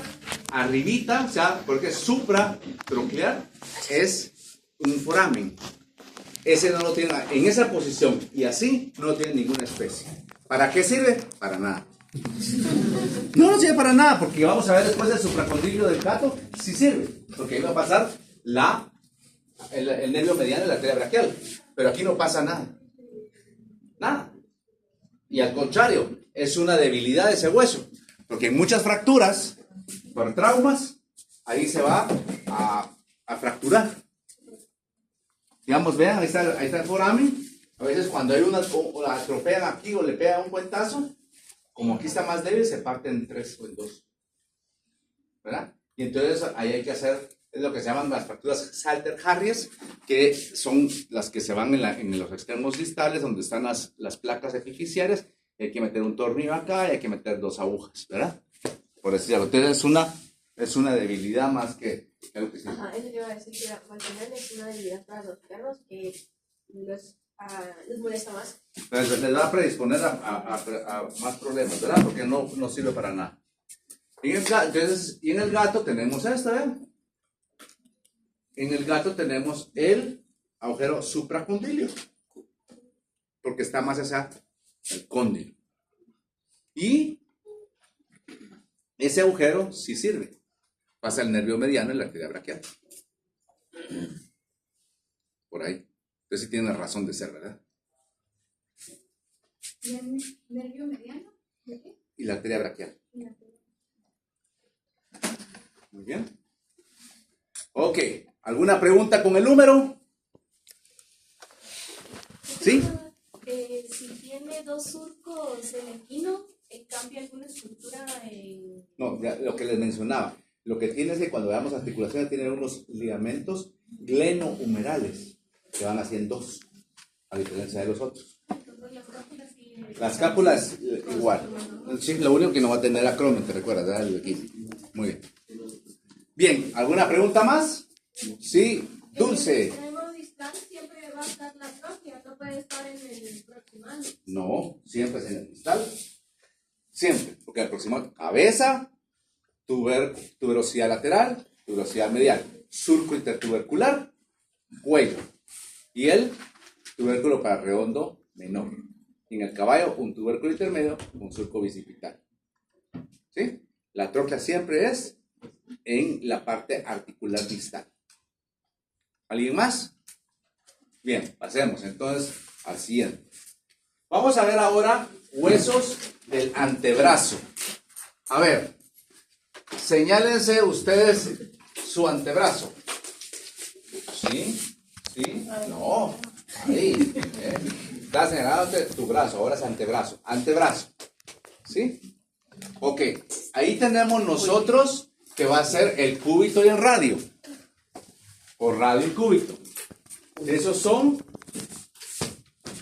arribita, o sea, porque es supratroclear, es un foramen. Ese no lo tiene en esa posición y así no lo tiene ninguna especie. ¿Para qué sirve? Para nada. No sirve para nada, porque vamos a ver después del supracondilio del gato, sí sirve, porque ahí va a pasar el nervio mediano de la arteria braquial, pero aquí no pasa nada. Nada. Y al contrario, es una debilidad de ese hueso, porque en muchas fracturas, por traumas, ahí se va a fracturar. Digamos, vean, ahí está el foramen. A veces cuando hay la atropean aquí o le pegan un cuentazo, como aquí está más débil, se parte en 3 o en 2. ¿Verdad? Y entonces ahí hay que hacer lo que se llaman las fracturas Salter-Harries, que son las que se van en los extremos distales, donde están las placas epificiarias. Hay que meter un tornillo acá y hay que meter 2 agujas, ¿verdad? Por decirlo. Entonces es una debilidad más que algo que sí. Ajá, eso iba a decir que al final es una debilidad para los perros que les molesta más. Entonces les va a predisponer a más problemas, ¿verdad? Porque no sirve para nada. Y en el gato tenemos esto, ¿ven? En el gato tenemos el agujero supracondilio, porque está más hacia el cóndilo. Y ese agujero sí sirve. Pasa el nervio mediano y la arteria braquial. Por ahí. Entonces sí tiene una razón de ser, ¿verdad? ¿Y el nervio mediano? ¿De qué? Y la arteria braquial. Muy bien. Ok. ¿Alguna pregunta con el número? ¿Sí? Si tiene 2 surcos el equino, ¿cambia alguna estructura en...? No, ya, lo que les mencionaba. Lo que tiene es que cuando veamos articulaciones tienen unos ligamentos glenohumerales que van haciendo 2, a diferencia de los otros. Las cápulas igual. Sí, lo único que no va a tener acromion, te recuerdas, ¿verdad? El equino. Muy bien. Bien, ¿alguna pregunta más? Sí, Dulce. En el extremo distal siempre va a estar la tróclea, no puede estar en el proximal. No, siempre es en el distal. Siempre, porque el proximal, cabeza, tuberosidad lateral, tuberosidad medial, surco intertubercular, cuello. Y el tubérculo pararedondo menor. Y en el caballo, un tubérculo intermedio, un surco bicipital. ¿Sí? La tróclea siempre es en la parte articular distal. ¿Alguien más? Bien, pasemos entonces al siguiente. Vamos a ver ahora huesos del antebrazo. A ver, señálense ustedes su antebrazo. ¿Sí? ¿Sí? No. Ahí. Estás señalándote tu brazo, ahora es antebrazo. Antebrazo. ¿Sí? Ok. Ahí tenemos nosotros que va a ser el cúbito y el radio. O radio y cúbito. Esos son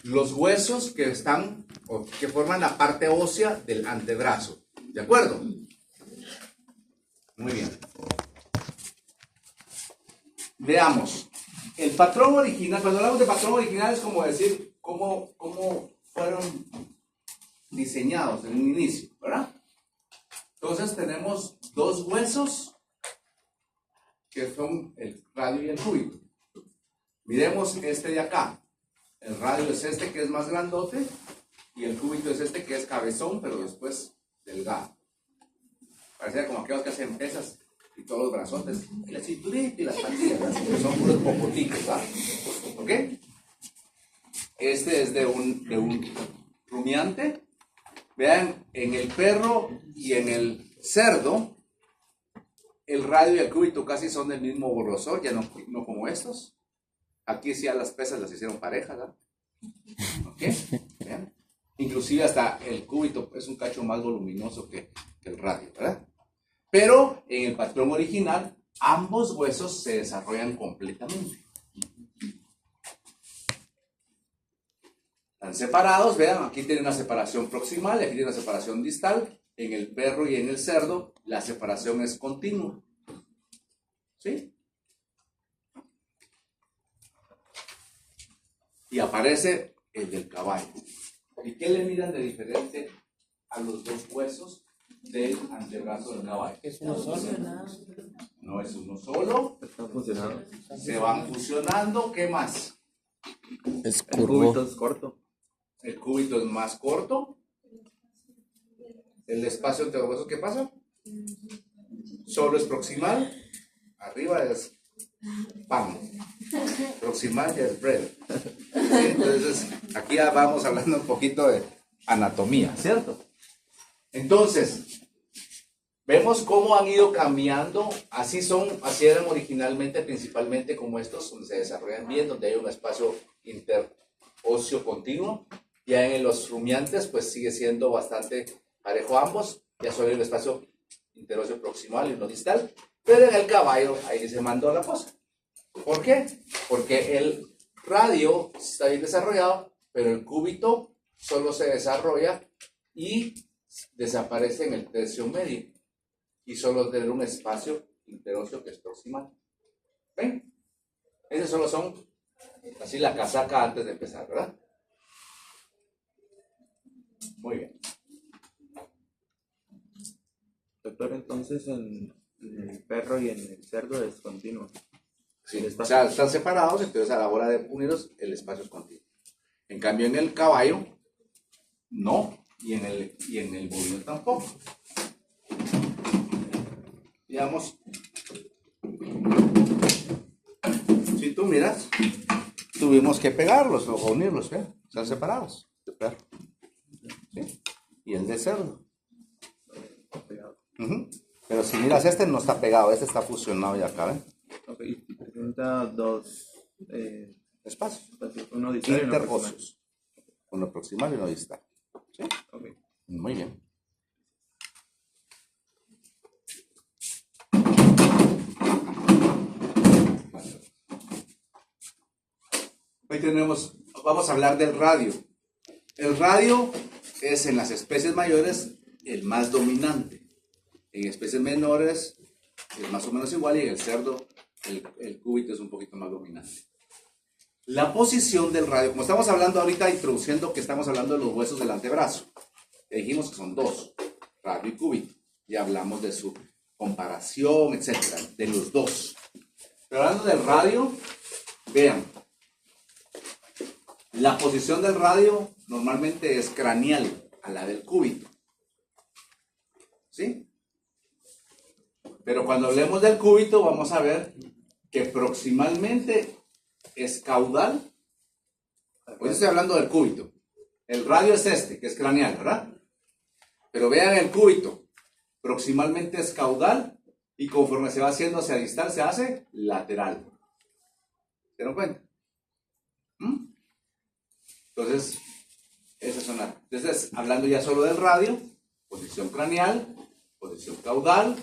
los huesos que están o que forman la parte ósea del antebrazo. ¿De acuerdo? Muy bien. Veamos. El patrón original, cuando hablamos de patrón original es como decir cómo fueron diseñados en un inicio, ¿verdad? Entonces tenemos dos huesos que son el radio y el cúbito. Miremos este de acá. El radio es este que es más grandote y el cúbito es este que es cabezón, pero después delgado. Parecía como aquellos que hacen pesas y todos los brazotes y la cinturita y las patillas, que son puros popoticos, ¿verdad? ¿Ok? Este es de un rumiante. Vean, en el perro y en el cerdo, el radio y el cúbito casi son del mismo grosor, ya no como estos. Aquí sí a las pesas las hicieron parejas, ¿verdad? ¿Ok? Vean. Inclusive hasta el cúbito es un cacho más voluminoso que el radio, ¿verdad? Pero en el patrón original, ambos huesos se desarrollan completamente. Están separados, vean, aquí tiene una separación proximal y aquí tiene una separación distal. En el perro y en el cerdo, la separación es continua. ¿Sí? Y aparece el del caballo. ¿Y qué le miran de diferente a los dos huesos del antebrazo del caballo? Es uno solo. No es uno solo, Están funcionando. se van fusionando. ¿Qué más? Es El cúbito curvo. es corto. El cúbito es más corto. El espacio entre los huesos, ¿qué pasa? Solo es proximal. Arriba es pan. Proximal ya es bread. ¿Sí? Entonces, aquí ya vamos hablando un poquito de anatomía, ¿cierto? Entonces, vemos cómo han ido cambiando. Así eran originalmente, principalmente como estos, donde se desarrollan bien, donde hay un espacio interóseo continuo. Ya en los rumiantes, pues sigue siendo bastante parejo ambos. Ya solo hay un espacio interóseo proximal y uno distal. Pero en el caballo, ahí se mandó la cosa. ¿Por qué? Porque el radio está bien desarrollado, pero el cúbito solo se desarrolla y desaparece en el tercio medio. Y solo tener un espacio interóseo que es proximal. ¿Ven? Esos solo son así la casaca antes de empezar, ¿verdad? Muy bien. Doctor, entonces en el perro y en el cerdo es continuo. Sí, o sea, están separados, entonces a la hora de unirlos el espacio es continuo. En cambio en el caballo, no, y en el bovino tampoco. Digamos, si tú miras, tuvimos que pegarlos o unirlos, ¿ve? Están separados, de perro. ¿Sí? Y el de cerdo. Ujú. Pero si miras, este no está pegado, este está fusionado ya acá, ¿ven? Ok, y presenta dos Espacios. espacios, uno distal y uno proximal. Interóseos. Uno proximal y uno distal. ¿Sí? Ok. Muy bien. Hoy vamos a hablar del radio. El radio es en las especies mayores el más dominante. En especies menores es más o menos igual y en el cerdo el cúbito es un poquito más dominante. La posición del radio, como estamos hablando ahorita, introduciendo que estamos hablando de los huesos del antebrazo. Ya dijimos que son dos, radio y cúbito. Ya hablamos de su comparación, etcétera, de los dos. Pero hablando del radio, vean, la posición del radio normalmente es craneal a la del cúbito. ¿Sí? Pero cuando hablemos del cúbito, vamos a ver que proximalmente es caudal. Hoy estoy hablando del cúbito. El radio es este, que es craneal, ¿verdad? Pero vean el cúbito. Proximalmente es caudal y conforme se va haciendo hacia distal se hace lateral. ¿Se dan cuenta? Entonces, entonces, hablando ya solo del radio, posición craneal, posición caudal,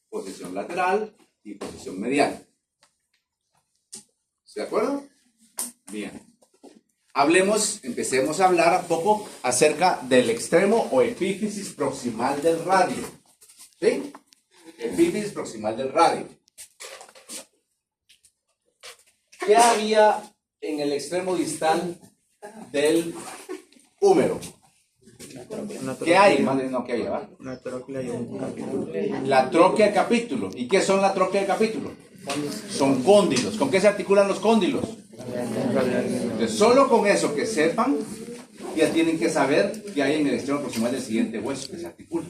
posición lateral y posición medial. ¿De acuerdo? Bien. Empecemos a hablar un poco acerca del extremo o epífisis proximal del radio. ¿Sí? Epífisis proximal del radio. ¿Qué había en el extremo distal del húmero? ¿Qué hay? Más bien, no, ¿qué hay? ¿Va? Una tróclea y un capítulo. La tróquea y el capítulo. ¿Y qué son la tróquea y el capítulo? Son cóndilos. ¿Con qué se articulan los cóndilos? Entonces, solo con eso que sepan, ya tienen que saber qué hay en el extremo proximal del siguiente hueso que se articula,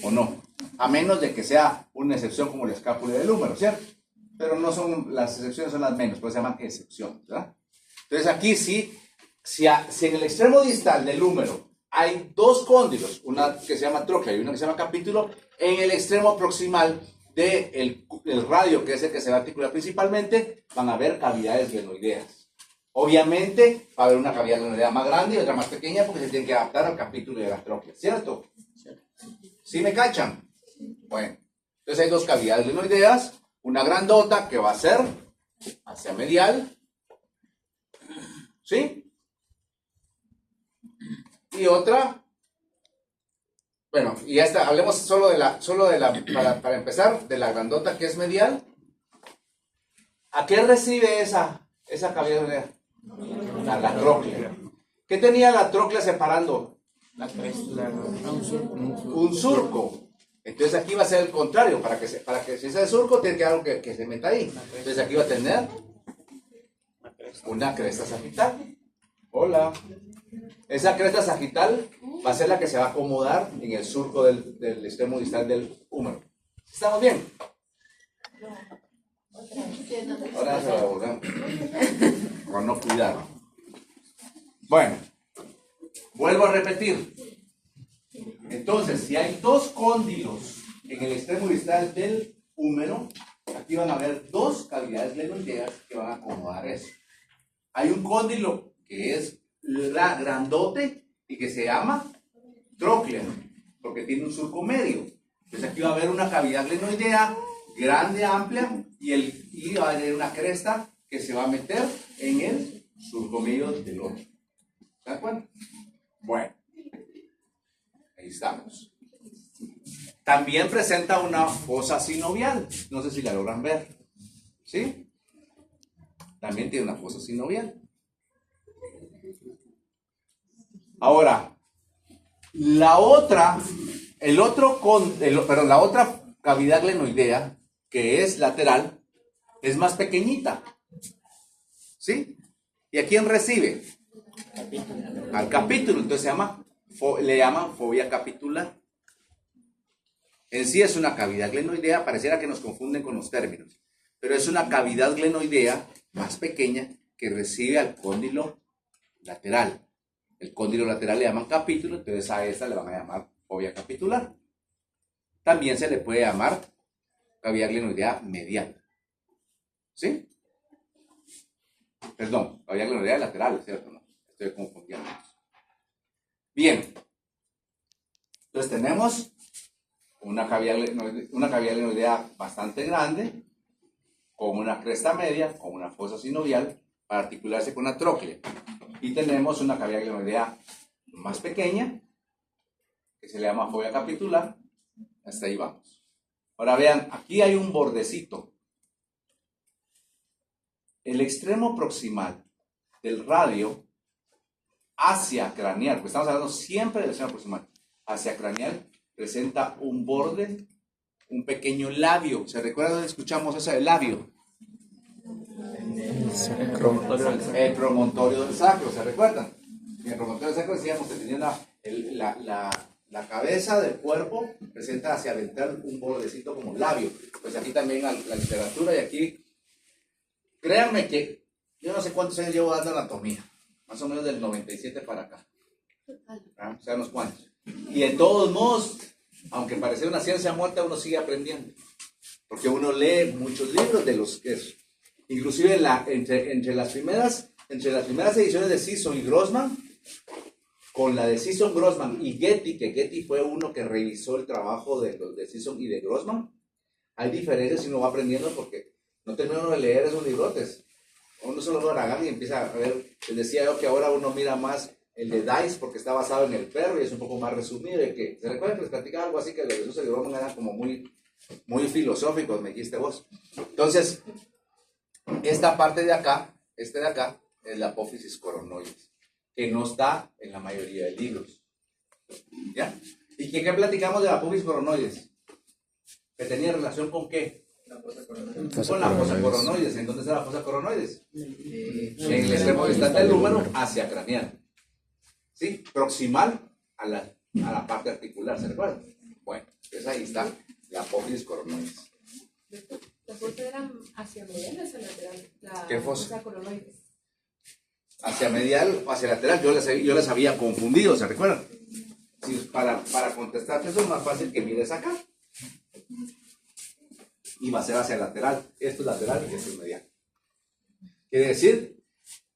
o no. A menos de que sea una excepción como la escápula del húmero, ¿cierto? Pero no son, las excepciones son las menos, pues se llaman excepciones, ¿verdad? Entonces aquí sí, si en el extremo distal del húmero hay dos cóndilos, una que se llama tróclea y una que se llama capítulo, en el extremo proximal del radio, que es el que se va a articular principalmente, van a haber cavidades glenoideas. Obviamente va a haber una cavidad glenoidea más grande y otra más pequeña porque se tienen que adaptar al capítulo de la tróclea, ¿cierto? ¿Sí me cachan? Bueno, entonces hay dos cavidades glenoideas, una grandota que va a ser hacia medial, ¿sí? Y otra, bueno, y ya está, hablemos solo de la, para empezar, de la grandota que es medial. ¿A qué recibe esa cavidad glenoidea? La tróclea. ¿Qué tenía la tróclea separando? Un surco. Entonces aquí va a ser el contrario, para que si ese surco tiene que haber algo que se meta ahí. Entonces aquí va a tener una cresta sagital. Hola. Esa cresta sagital va a ser la que se va a acomodar en el surco del extremo distal del húmero. ¿Estamos bien? Ahora se la volvemos. Por no cuidar. Bueno, vuelvo a repetir. Entonces, si hay dos cóndilos en el extremo distal del húmero, aquí van a haber dos cavidades glenoideas que van a acomodar eso. Hay un cóndilo que es la grandote y que se llama tróclea, porque tiene un surco medio. Entonces aquí va a haber una cavidad glenoidea grande, amplia, y va a haber una cresta que se va a meter en el surco medio del otro. ¿De acuerdo? Bueno, ahí estamos. También presenta una fosa sinovial. No sé si la logran ver. ¿Sí? También tiene una fosa sinovial. Ahora, la otra cavidad glenoidea, que es lateral, es más pequeñita. ¿Sí? ¿Y a quién recibe? Al capítulo. Entonces le llaman fobia capitular. En sí es una cavidad glenoidea, pareciera que nos confunden con los términos, pero es una cavidad glenoidea más pequeña que recibe al cóndilo lateral. El cóndilo lateral le llaman capítulo, entonces a esta le van a llamar fobia capitular. También se le puede llamar cavidad glenoidea medial. ¿Sí? Perdón, cavidad glenoidea lateral, ¿cierto? No, estoy confundiendo. Bien. Entonces tenemos una cavidad glenoidea bastante grande, con una cresta media, con una fosa sinovial, para articularse con una tróclea. Y tenemos una cavidad glenoidea más pequeña, que se le llama fobia capitular. Hasta ahí vamos. Ahora vean, aquí hay un bordecito. El extremo proximal del radio hacia craneal, porque estamos hablando siempre del extremo proximal, hacia craneal, presenta un borde, un pequeño labio. ¿Se recuerdan dónde escuchamos eso del labio? El promontorio del sacro, ¿se recuerdan? En el promontorio del sacro decíamos que tenía la cabeza del cuerpo, presenta hacia ventral un bordecito como labio. Pues aquí también la literatura, y aquí, créanme que yo no sé cuántos años llevo dando anatomía, más o menos del 97 para acá. ¿Ah? O sea, unos cuantos. Y de todos modos, aunque parece una ciencia muerta, uno sigue aprendiendo. Porque uno lee muchos libros de los que es. Inclusive entre las primeras ediciones de Sisson y Grossman, con la de Sisson, Grossman y Getty, que Getty fue uno que revisó el trabajo de los de Sisson y de Grossman, hay diferencias y uno va aprendiendo porque no termina uno de leer esos librotes. Uno solo lo agarra y empieza a ver. Les decía yo que ahora uno mira más el de Dice porque está basado en el perro y es un poco más resumido. Y que, ¿se recuerdan que les platicaba algo así que los de Sisson y Grossman eran como muy filosóficos, me dijiste vos? Entonces, esta parte de acá, es la apófisis coronoides, que no está en la mayoría de libros. ¿Ya? ¿Y qué platicamos de la apófisis coronoides? ¿Que tenía relación con qué? Con la fosa coronoides. ¿En dónde está la fosa coronoides? En el extremo distal del húmero hacia craneal. ¿Sí? Proximal a la parte articular, ¿se recuerdan? Bueno, pues ahí está la apófisis coronoides. ¿La fosa era hacia medial o hacia lateral? ¿Qué fosa? Coronoides. Hacia medial o hacia lateral, yo les había confundido, ¿se recuerdan? Si para contestarte eso es más fácil que mires acá. Y va a ser hacia lateral. Esto es lateral y esto es medial. Quiere decir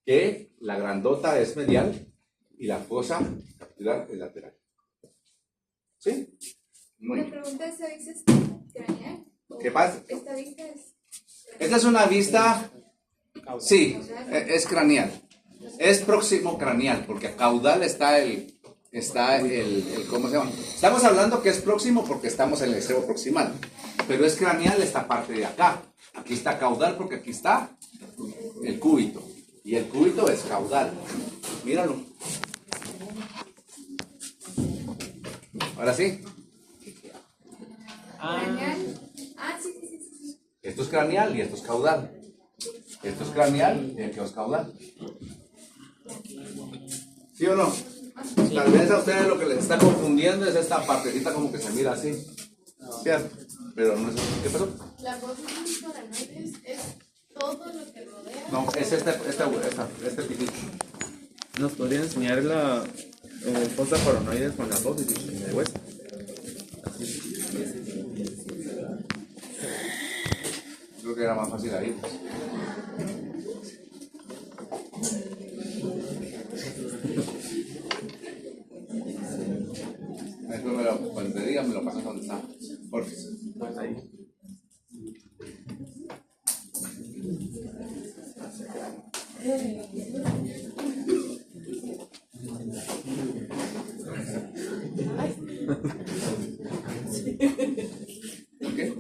que la grandota es medial y la fosa capitular es lateral. ¿Sí? Muy La bien. pregunta es, ¿esa vista es craneal? ¿O ¿Qué pasa? Esta vista es... Esta es una vista, sí, es craneal. Es próximo craneal, porque a caudal está el, ¿cómo se llama? Estamos hablando que es próximo porque estamos en el extremo proximal, pero es craneal esta parte de acá. Aquí está caudal porque aquí está el cúbito, y el cúbito es caudal. Míralo. Ahora sí. Craneal. Ah, sí. Esto es craneal y esto es caudal. Esto es craneal y esto es caudal. ¿Sí o no? Tal vez a ustedes lo que les está confundiendo es esta partecita como que se mira así. ¿Cierto? Pero no es eso. ¿Qué pasó? La apófisis coronoides es todo lo que rodea. No, es este piquito. ¿Nos podría enseñar la fosa coronoides con la apófisis de hueso? Creo que era más fácil ahí. Pues. Después cuando te diga me lo pasas donde está. Por favor. Ahí. ¿Por qué?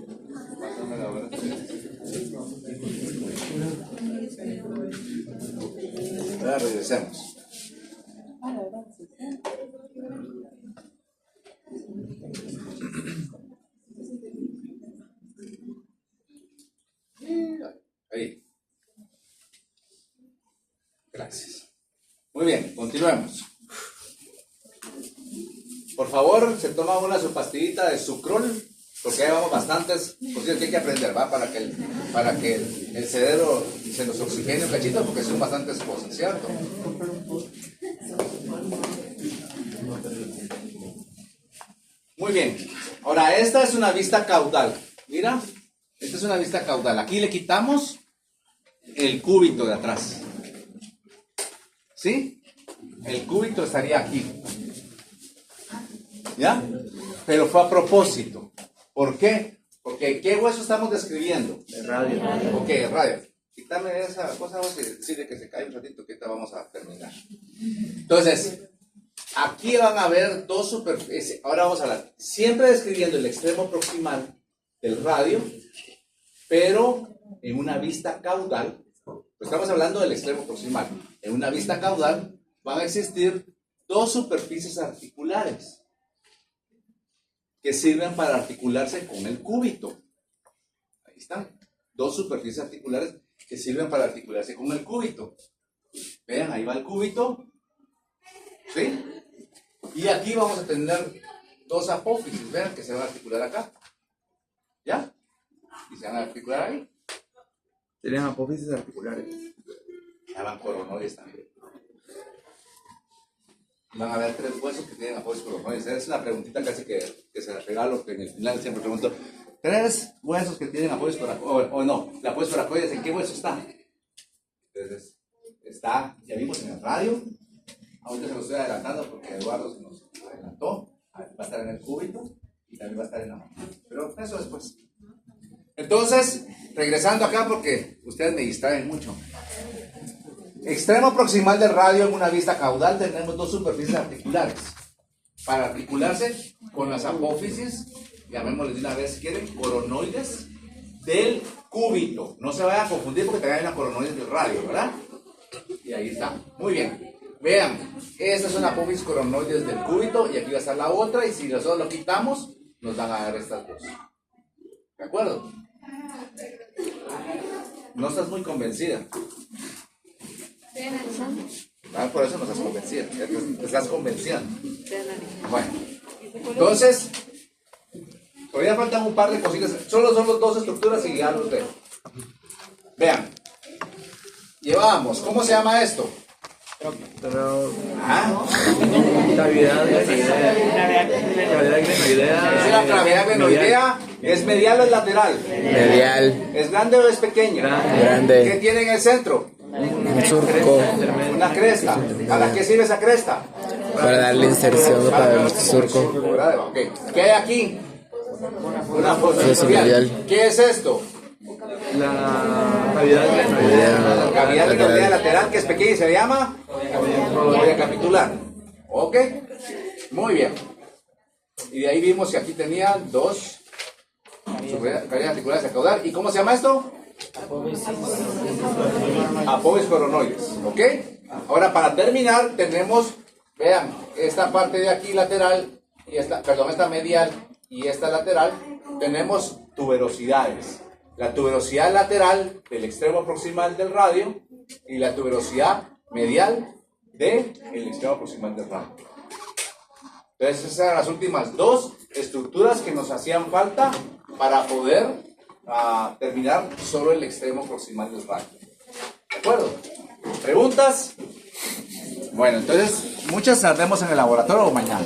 Pásame la hora. Ahora regresemos. Ahí. Gracias. Muy bien, continuemos. Por favor, se toma su pastillita de sucrol, porque ahí vamos bastantes, por cierto, hay que aprender, ¿va? Para que el cerebro se nos oxigene un cachito, porque son bastantes cosas, ¿cierto? Muy bien. Ahora, esta es una vista caudal. Mira, esta es una vista caudal. Aquí le quitamos el cúbito de atrás. ¿Sí? El cúbito estaría aquí. ¿Ya? Pero fue a propósito. ¿Por qué? Porque ¿qué hueso estamos describiendo? El radio. Ok, el radio. Quítame esa cosa, vamos a decirle que se cae un ratito, que ahorita vamos a terminar. Entonces, aquí van a ver dos superficies. Ahora vamos a hablar, siempre describiendo el extremo proximal del radio, pero en una vista caudal. Estamos hablando del extremo proximal. En una vista caudal van a existir dos superficies articulares que sirven para articularse con el cúbito. Ahí están. Dos superficies articulares que sirven para articularse con el cúbito. Vean, ahí va el cúbito. ¿Sí? Y aquí vamos a tener dos apófisis. Vean que se van a articular acá. ¿Ya? Y se van a articular ahí. Serían apófisis articulares. Ya van coronoides también. Van a haber tres huesos que tienen apófisis coronoides. Es una preguntita casi que se la regalo, que en el final siempre pregunto. Tres huesos que tienen apófisis coronoides, o no, la apófisis coronoides, ¿en qué hueso está? Entonces, está, ya vimos en el radio. Ahorita se lo estoy adelantando porque Eduardo se nos adelantó. Va a estar en el cúbito y también va a estar en la mano. Pero eso después. Entonces, regresando acá porque ustedes me distraen mucho. Extremo proximal del radio en una vista caudal tenemos dos superficies articulares. Para articularse con las apófisis, llamémosle de una vez si quieren, coronoides del cúbito. No se vayan a confundir porque también hay una coronoides del radio, ¿verdad? Y ahí está. Muy bien. Vean, esta es una apófisis coronoides del cúbito y aquí va a estar la otra y si nosotros lo quitamos, nos van a dar estas dos. ¿De acuerdo? No estás muy convencida. Ah, por eso no estás convencida. Te estás convenciendo. Bueno, entonces, todavía faltan un par de cositas. Solo son las dos estructuras y ya los dejo. Vean. Llevamos, ¿cómo se llama esto? Pero Ah, cavidad glenoidea. es una cavidad glenoidea. ¿Es medial o es lateral? Medial. ¿Es grande o es pequeña? ¿Qué Grande. tiene en el centro? Un surco. Una cresta. ¿Para qué sirve esa cresta? Para darle inserción para nuestro surco. Ok. ¿Qué hay aquí? Una fosa Fosa medial. medial. ¿Qué es esto? La cavidad glenoidea. Cavidad glenoidea lateral que es pequeña y se llama folia capitular. Ok. Muy bien. Y de ahí vimos que aquí tenían dos cavidades articulares de caudal. ¿Y cómo se llama esto? Apófisis coronoides. ¿Ok? Ahora para terminar tenemos, vean, esta parte de aquí lateral y esta medial y esta lateral, tenemos tuberosidades. La tuberosidad lateral del extremo proximal del radio y la tuberosidad medial del extremo proximal del radio. Entonces esas eran las últimas dos estructuras que nos hacían falta para poder terminar solo el extremo proximal del radio. ¿De acuerdo? ¿Preguntas? Bueno, entonces muchas tardemos en el laboratorio o mañana.